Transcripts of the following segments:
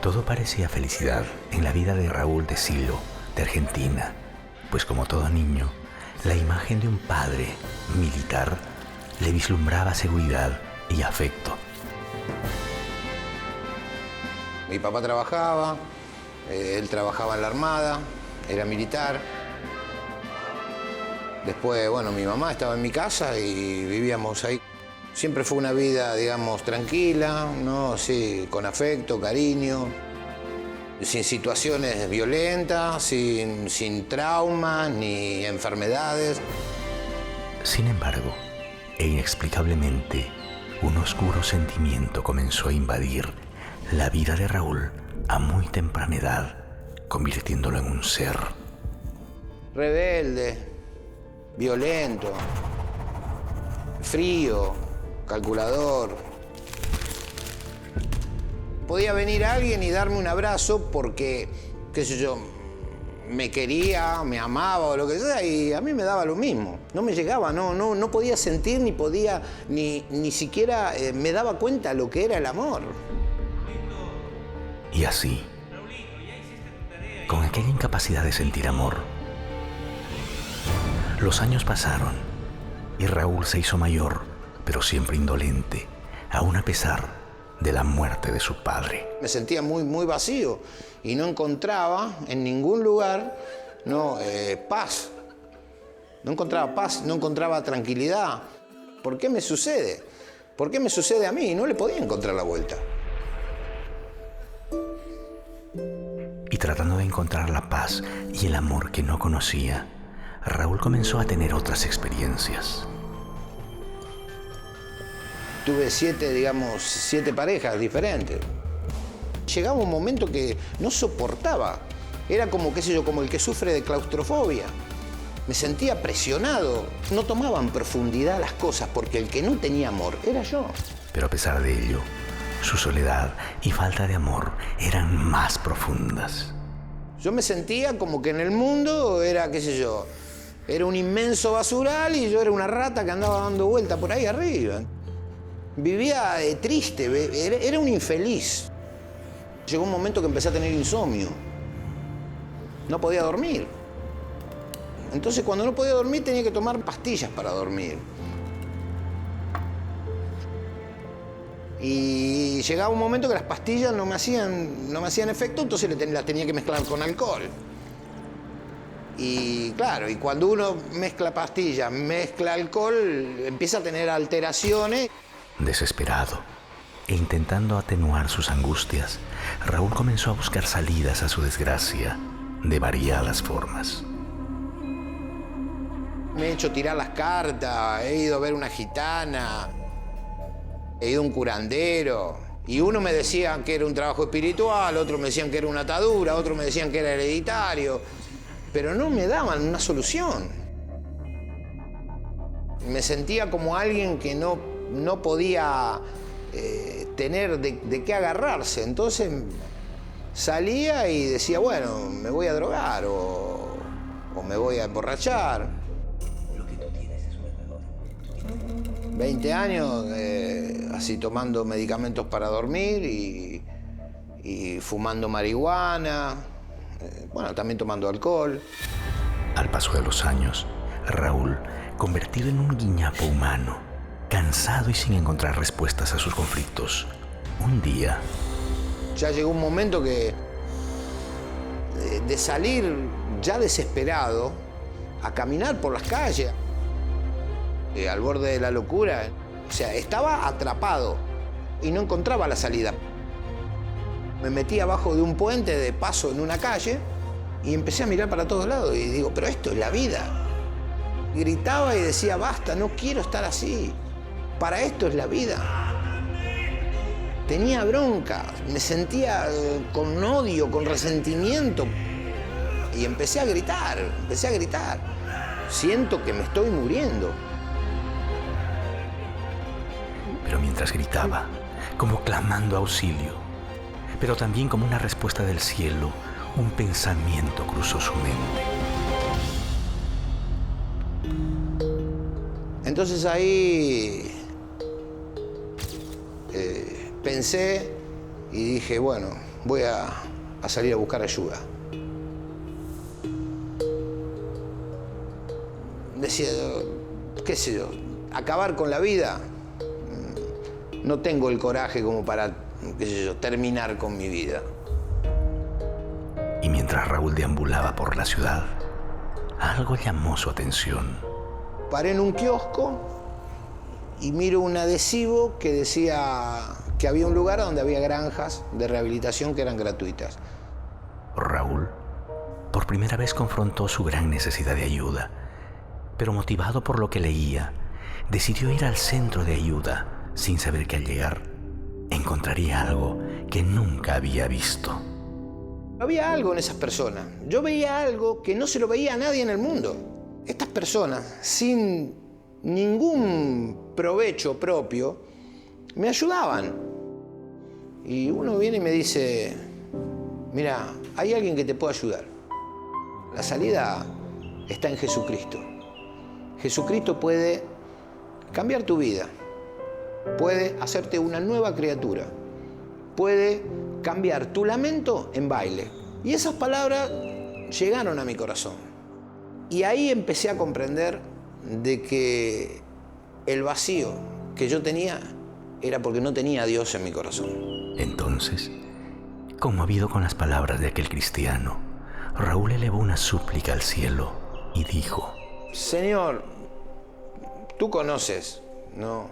Todo parecía felicidad en la vida de Raúl de Silo, de Argentina, pues como todo niño, la imagen de un padre militar le vislumbraba seguridad y afecto. Mi papá trabajaba, él trabajaba en la Armada, era militar. Después, bueno, mi mamá estaba en mi casa y vivíamos ahí. Siempre fue una vida, digamos, tranquila, ¿no? Sí, con afecto, cariño, sin situaciones violentas, sin traumas ni enfermedades. Sin embargo, e inexplicablemente, un oscuro sentimiento comenzó a invadir la vida de Raúl a muy temprana edad, convirtiéndolo en un ser rebelde, violento, frío, calculador. Podía venir alguien y darme un abrazo porque, qué sé yo, me quería, me amaba o lo que sea, y a mí me daba lo mismo. No me llegaba, no podía sentir, ni podía, ni siquiera me daba cuenta lo que era el amor. Y así, con aquella incapacidad de sentir amor, los años pasaron y Raúl se hizo mayor, pero siempre indolente, aún a pesar de la muerte de su padre. Me sentía muy vacío y no encontraba en ningún lugar paz. No encontraba paz, no encontraba tranquilidad. ¿Por qué me sucede? ¿Por qué me sucede a mí? No le podía encontrar la vuelta. Y tratando de encontrar la paz y el amor que no conocía, Raúl comenzó a tener otras experiencias. Tuve 7 parejas diferentes. Llegaba un momento que no soportaba. Era como, qué sé yo, como el que sufre de claustrofobia. Me sentía presionado. No tomaba en profundidad las cosas porque el que no tenía amor era yo. Pero a pesar de ello, su soledad y falta de amor eran más profundas. Yo me sentía como que en el mundo era, qué sé yo, era un inmenso basural y yo era una rata que andaba dando vuelta por ahí arriba. Vivía triste, era un infeliz. Llegó un momento que empecé a tener insomnio. No podía dormir. Entonces, cuando no podía dormir, tenía que tomar pastillas para dormir. Y llegaba un momento que las pastillas no me hacían efecto, entonces las tenía que mezclar con alcohol. Y claro, y cuando uno mezcla pastillas, mezcla alcohol, empieza a tener alteraciones. Desesperado e intentando atenuar sus angustias, Raúl comenzó a buscar salidas a su desgracia de variadas formas. Me he hecho tirar las cartas, he ido a ver una gitana, he ido a un curandero. Y uno me decía que era un trabajo espiritual, otro me decían que era una atadura, otro me decían que era hereditario. Pero no me daban una solución. Me sentía como alguien que no podía tener de qué agarrarse. Entonces salía y decía, bueno, me voy a drogar o me voy a emborrachar. Lo que tú tienes es un error. 20 años así tomando medicamentos para dormir y fumando marihuana, bueno, también tomando alcohol. Al paso de los años, Raúl, convertido en un guiñapo humano, cansado y sin encontrar respuestas a sus conflictos, un día... Ya llegó un momento que de salir ya desesperado a caminar por las calles, al borde de la locura. O sea, estaba atrapado y no encontraba la salida. Me metí abajo de un puente de paso en una calle y empecé a mirar para todos lados y digo, pero esto es la vida. Y gritaba y decía, basta, no quiero estar así. Para esto es la vida. Tenía bronca, me sentía con odio, con resentimiento. Y empecé a gritar. Siento que me estoy muriendo. Pero mientras gritaba, como clamando auxilio, pero también como una respuesta del cielo, un pensamiento cruzó su mente. Entonces ahí pensé y dije, bueno, voy a salir a buscar ayuda. Decía, qué sé yo, acabar con la vida. No tengo el coraje como para, qué sé yo, terminar con mi vida. Y mientras Raúl deambulaba por la ciudad, algo llamó su atención. Paré en un kiosco y miro un adhesivo que decía que había un lugar donde había granjas de rehabilitación que eran gratuitas. Raúl, por primera vez confrontó su gran necesidad de ayuda, pero motivado por lo que leía, decidió ir al centro de ayuda sin saber que al llegar encontraría algo que nunca había visto. Había algo en esas personas. Yo veía algo que no se lo veía a nadie en el mundo. Estas personas, sin ningún provecho propio, me ayudaban. Y uno viene y me dice, mira, hay alguien que te puede ayudar. La salida está en Jesucristo. Jesucristo puede cambiar tu vida, puede hacerte una nueva criatura, puede cambiar tu lamento en baile. Y esas palabras llegaron a mi corazón. Y ahí empecé a comprender de que el vacío que yo tenía era porque no tenía a Dios en mi corazón. Entonces, conmovido con las palabras de aquel cristiano, Raúl elevó una súplica al cielo y dijo: Señor, tú conoces, ¿no?,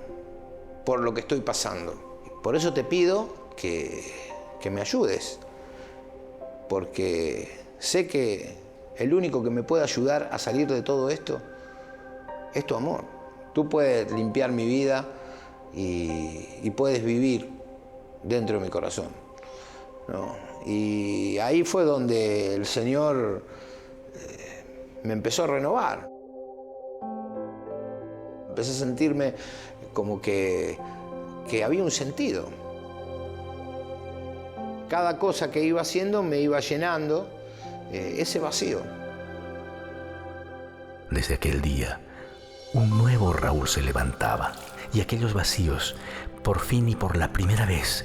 por lo que estoy pasando. Por eso te pido que me ayudes, porque sé que el único que me puede ayudar a salir de todo esto es tu amor. Tú puedes limpiar mi vida y puedes vivir dentro de mi corazón, ¿no? Y ahí fue donde el Señor me empezó a renovar. Empecé a sentirme como que había un sentido. Cada cosa que iba haciendo me iba llenando ese vacío. Desde aquel día, un nuevo Raúl se levantaba y aquellos vacíos, por fin y por la primera vez,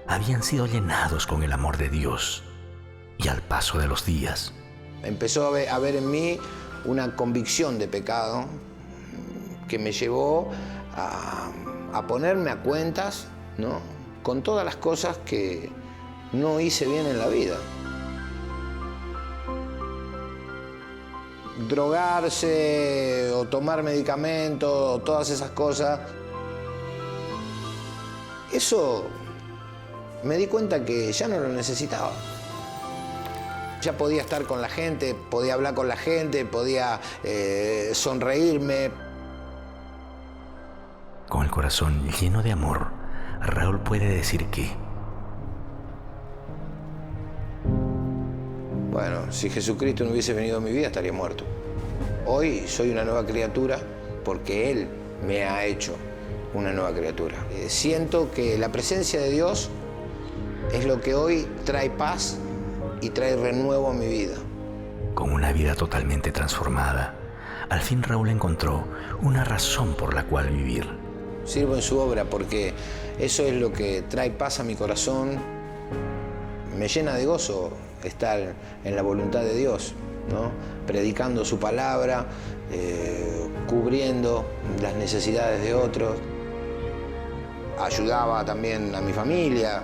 habían sido llenados con el amor de Dios. Y al paso de los días, empezó a ver en mí una convicción de pecado que me llevó a ponerme a cuentas, ¿no?, con todas las cosas que no hice bien en la vida. Drogarse o tomar medicamentos o todas esas cosas, eso me di cuenta que ya no lo necesitaba. Ya podía estar con la gente, podía hablar con la gente, podía sonreírme. con el corazón lleno de amor, Raúl puede decir que: bueno, si Jesucristo no hubiese venido a mi vida, estaría muerto. Hoy soy una nueva criatura porque Él me ha hecho una nueva criatura. Siento que la presencia de Dios es lo que hoy trae paz y trae renuevo a mi vida. Con una vida totalmente transformada, al fin Raúl encontró una razón por la cual vivir. Sirvo en su obra porque eso es lo que trae paz a mi corazón. Me llena de gozo estar en la voluntad de Dios, ¿no?, predicando su palabra, cubriendo las necesidades de otros. Ayudaba también a mi familia,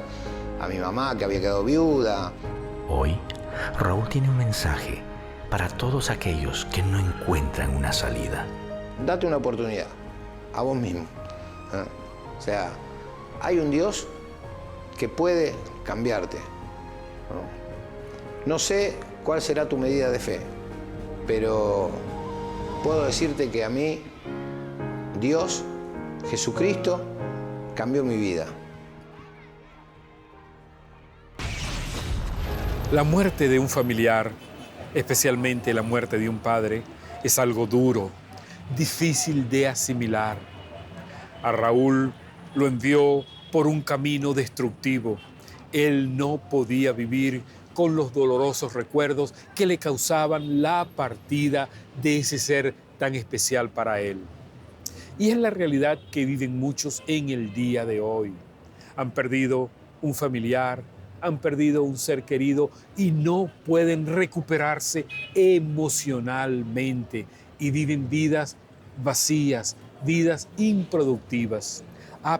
a mi mamá que había quedado viuda. Hoy, Raúl tiene un mensaje para todos aquellos que no encuentran una salida. Date una oportunidad a vos mismo, ¿eh? O sea, hay un Dios que puede cambiarte, ¿no? No sé cuál será tu medida de fe, pero puedo decirte que a mí, Dios, Jesucristo, cambió mi vida. La muerte de un familiar, especialmente la muerte de un padre, es algo duro, difícil de asimilar. A Raúl lo envió por un camino destructivo. Él no podía vivir con los dolorosos recuerdos que le causaban la partida de ese ser tan especial para él. Y es la realidad que viven muchos en el día de hoy. Han perdido un familiar, han perdido un ser querido y no pueden recuperarse emocionalmente y viven vidas vacías, vidas improductivas.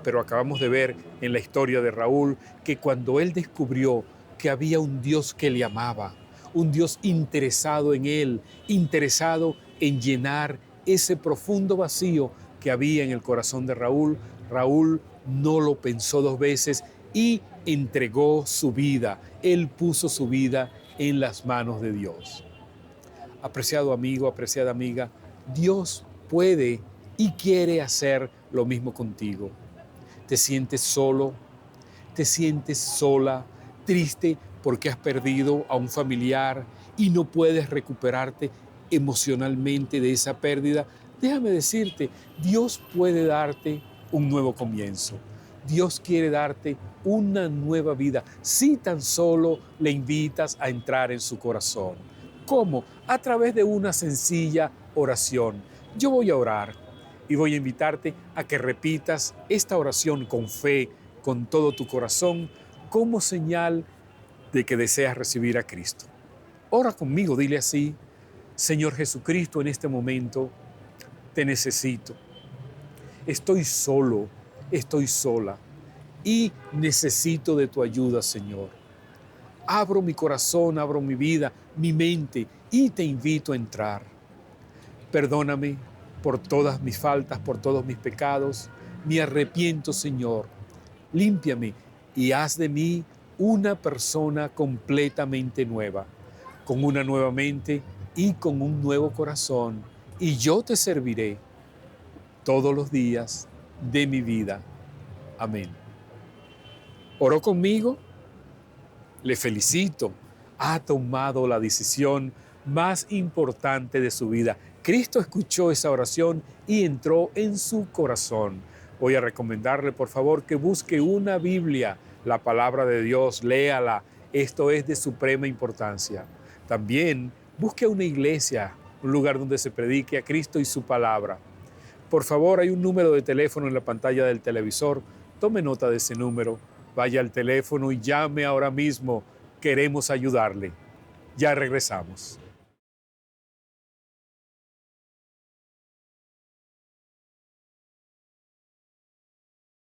Pero acabamos de ver en la historia de Raúl que cuando él descubrió que había un Dios que le amaba, un Dios interesado en él, interesado en llenar ese profundo vacío que había en el corazón de Raúl, Raúl no lo pensó dos veces y entregó su vida. Él puso su vida en las manos de Dios. Apreciado amigo, apreciada amiga, Dios puede y quiere hacer lo mismo contigo. ¿Te sientes solo? ¿Te sientes sola, triste porque has perdido a un familiar y no puedes recuperarte emocionalmente de esa pérdida? Déjame decirte, Dios puede darte un nuevo comienzo. Dios quiere darte una nueva vida si tan solo le invitas a entrar en su corazón. ¿Cómo? A través de una sencilla oración. Yo voy a orar y voy a invitarte a que repitas esta oración con fe, con todo tu corazón, como señal de que deseas recibir a Cristo. Ora conmigo, dile así: Señor Jesucristo, en este momento te necesito. Estoy solo, estoy sola y necesito de tu ayuda, Señor. Abro mi corazón, abro mi vida, mi mente y te invito a entrar. Perdóname por todas mis faltas, por todos mis pecados. Me arrepiento, Señor. Límpiame y haz de mí una persona completamente nueva, con una nueva mente y con un nuevo corazón. Y yo te serviré todos los días de mi vida. Amén. ¿Oró conmigo? Le felicito. Ha tomado la decisión más importante de su vida. Cristo escuchó esa oración y entró en su corazón. Voy a recomendarle, por favor, que busque una Biblia, la palabra de Dios, léala. Esto es de suprema importancia. También busque una iglesia, un lugar donde se predique a Cristo y su palabra. Por favor, hay un número de teléfono en la pantalla del televisor. Tome nota de ese número. Vaya al teléfono y llame ahora mismo. Queremos ayudarle. Ya regresamos.